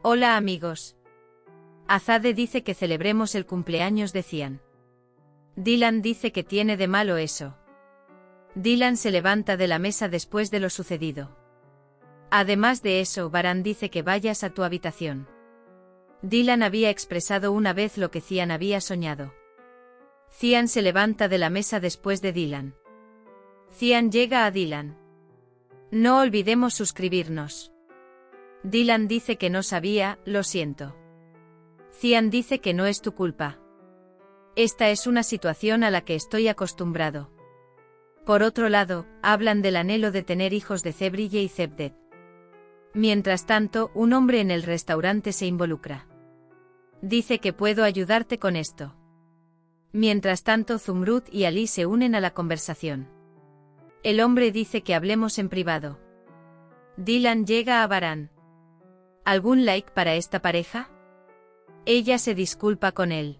Hola amigos. Azade dice que celebremos el cumpleaños de Cian. Dylan dice que tiene de malo eso. Dylan se levanta de la mesa después de lo sucedido. Además de eso, Baran dice que vayas a tu habitación. Dylan había expresado una vez lo que Cian había soñado. Cian se levanta de la mesa después de Dylan. Cian llega a Dylan. No olvidemos suscribirnos. Dylan dice que no sabía, lo siento. Cian dice que no es tu culpa. Esta es una situación a la que estoy acostumbrado. Por otro lado, hablan del anhelo de tener hijos de Zebrille y Zebdet. Mientras tanto, un hombre en el restaurante se involucra. Dice que puedo ayudarte con esto. Mientras tanto, Zumrud y Ali se unen a la conversación. El hombre dice que hablemos en privado. Dylan llega a Baran. ¿Algún like para esta pareja? Ella se disculpa con él.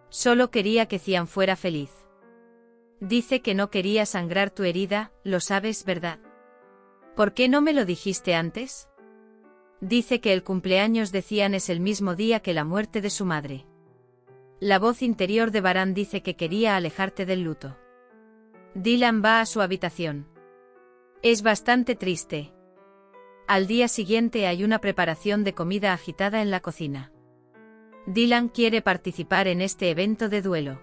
Solo quería que Cian fuera feliz. Dice que no quería sangrar tu herida, lo sabes, ¿verdad? ¿Por qué no me lo dijiste antes? Dice que el cumpleaños de Cian es el mismo día que la muerte de su madre. La voz interior de Baran dice que quería alejarte del luto. Dylan va a su habitación. Es bastante triste. Al día siguiente hay una preparación de comida agitada en la cocina. Dylan quiere participar en este evento de duelo.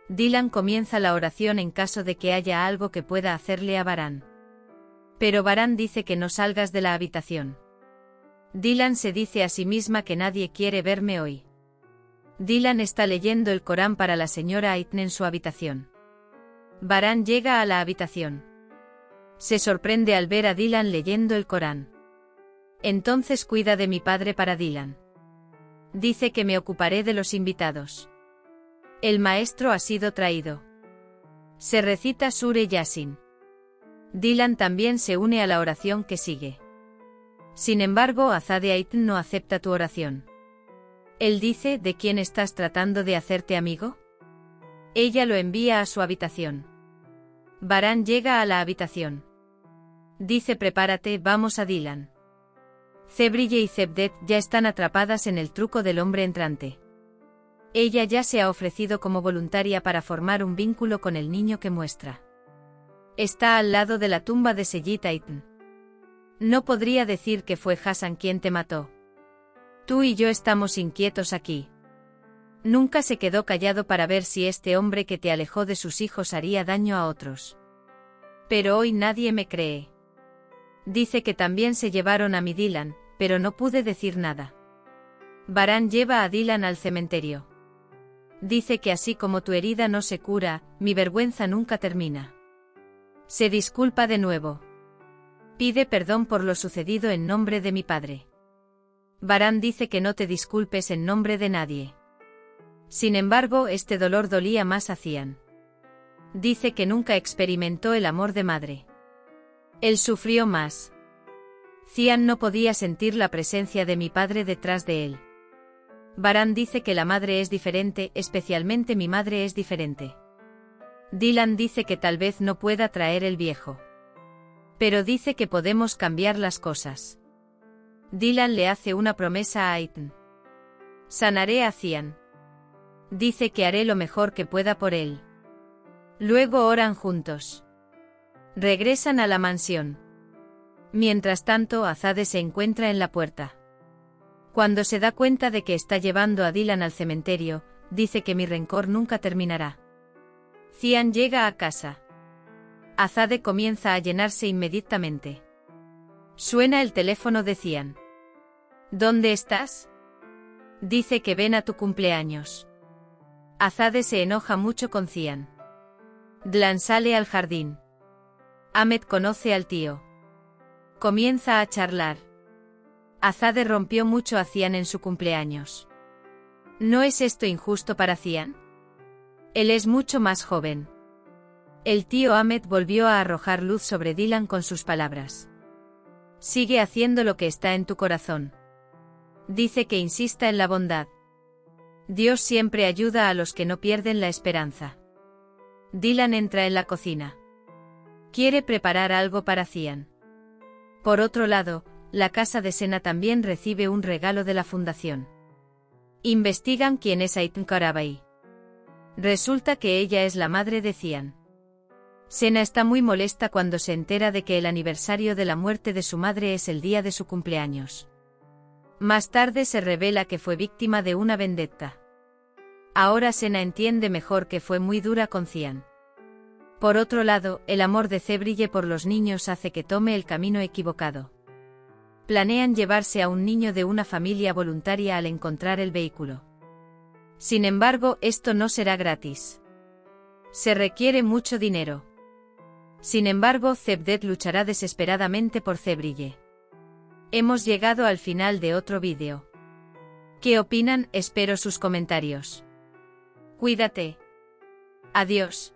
Dylan comienza la oración en caso de que haya algo que pueda hacerle a Baran. Pero Baran dice que no salgas de la habitación. Dylan se dice a sí misma que nadie quiere verme hoy. Dylan está leyendo el Corán para la señora Aitn en su habitación. Baran llega a la habitación. Se sorprende al ver a Dylan leyendo el Corán. Entonces cuida de mi padre para Dylan. Dice que me ocuparé de los invitados. El maestro ha sido traído. Se recita Sure Yasin. Dylan también se une a la oración que sigue. Sin embargo, Azade Aitn no acepta tu oración. Él dice, ¿de quién estás tratando de hacerte amigo? Ella lo envía a su habitación. Baran llega a la habitación. Dice prepárate, vamos a Dylan. Zebrille y Zebdet ya están atrapadas en el truco del hombre entrante. Ella ya se ha ofrecido como voluntaria para formar un vínculo con el niño que muestra. Está al lado de la tumba de Seyit Aitn. No podría decir que fue Hassan quien te mató. Tú y yo estamos inquietos aquí. Nunca se quedó callado para ver si este hombre que te alejó de sus hijos haría daño a otros. Pero hoy nadie me cree. Dice que también se llevaron a mi Dylan, pero no pude decir nada. Baran lleva a Dylan al cementerio. Dice que así como tu herida no se cura, mi vergüenza nunca termina. Se disculpa de nuevo. Pide perdón por lo sucedido en nombre de mi padre. Baran dice que no te disculpes en nombre de nadie. Sin embargo, este dolor dolía más a Cian. Dice que nunca experimentó el amor de madre. Él sufrió más. Cian no podía sentir la presencia de mi padre detrás de él. Baran dice que la madre es diferente, especialmente mi madre es diferente. Dylan dice que tal vez no pueda traer el viejo. Pero dice que podemos cambiar las cosas. Dylan le hace una promesa a Aitn. Sanaré a Cian. Dice que haré lo mejor que pueda por él. Luego oran juntos. Regresan a la mansión. Mientras tanto, Azade se encuentra en la puerta. Cuando se da cuenta de que está llevando a Dylan al cementerio, dice que mi rencor nunca terminará. Cian llega a casa. Azade comienza a llenarse inmediatamente. Suena el teléfono de Cian. ¿Dónde estás? Dice que ven a tu cumpleaños. Azade se enoja mucho con Cian. Dylan sale al jardín. Ahmed conoce al tío. Comienza a charlar. Azade rompió mucho a Cian en su cumpleaños. ¿No es esto injusto para Cian? Él es mucho más joven. El tío Ahmed volvió a arrojar luz sobre Dylan con sus palabras. Sigue haciendo lo que está en tu corazón. Dice que insista en la bondad. Dios siempre ayuda a los que no pierden la esperanza. Dylan entra en la cocina. Quiere preparar algo para Cian. Por otro lado, la casa de Sena también recibe un regalo de la fundación. Investigan quién es Aitan Karabai. Resulta que ella es la madre de Cian. Sena está muy molesta cuando se entera de que el aniversario de la muerte de su madre es el día de su cumpleaños. Más tarde se revela que fue víctima de una vendetta. Ahora Sena entiende mejor que fue muy dura con Cian. Por otro lado, el amor de Zebrille por los niños hace que tome el camino equivocado. Planean llevarse a un niño de una familia voluntaria al encontrar el vehículo. Sin embargo, esto no será gratis. Se requiere mucho dinero. Sin embargo, Zebdet luchará desesperadamente por Zebrille. Hemos llegado al final de otro vídeo. ¿Qué opinan? Espero sus comentarios. Cuídate. Adiós.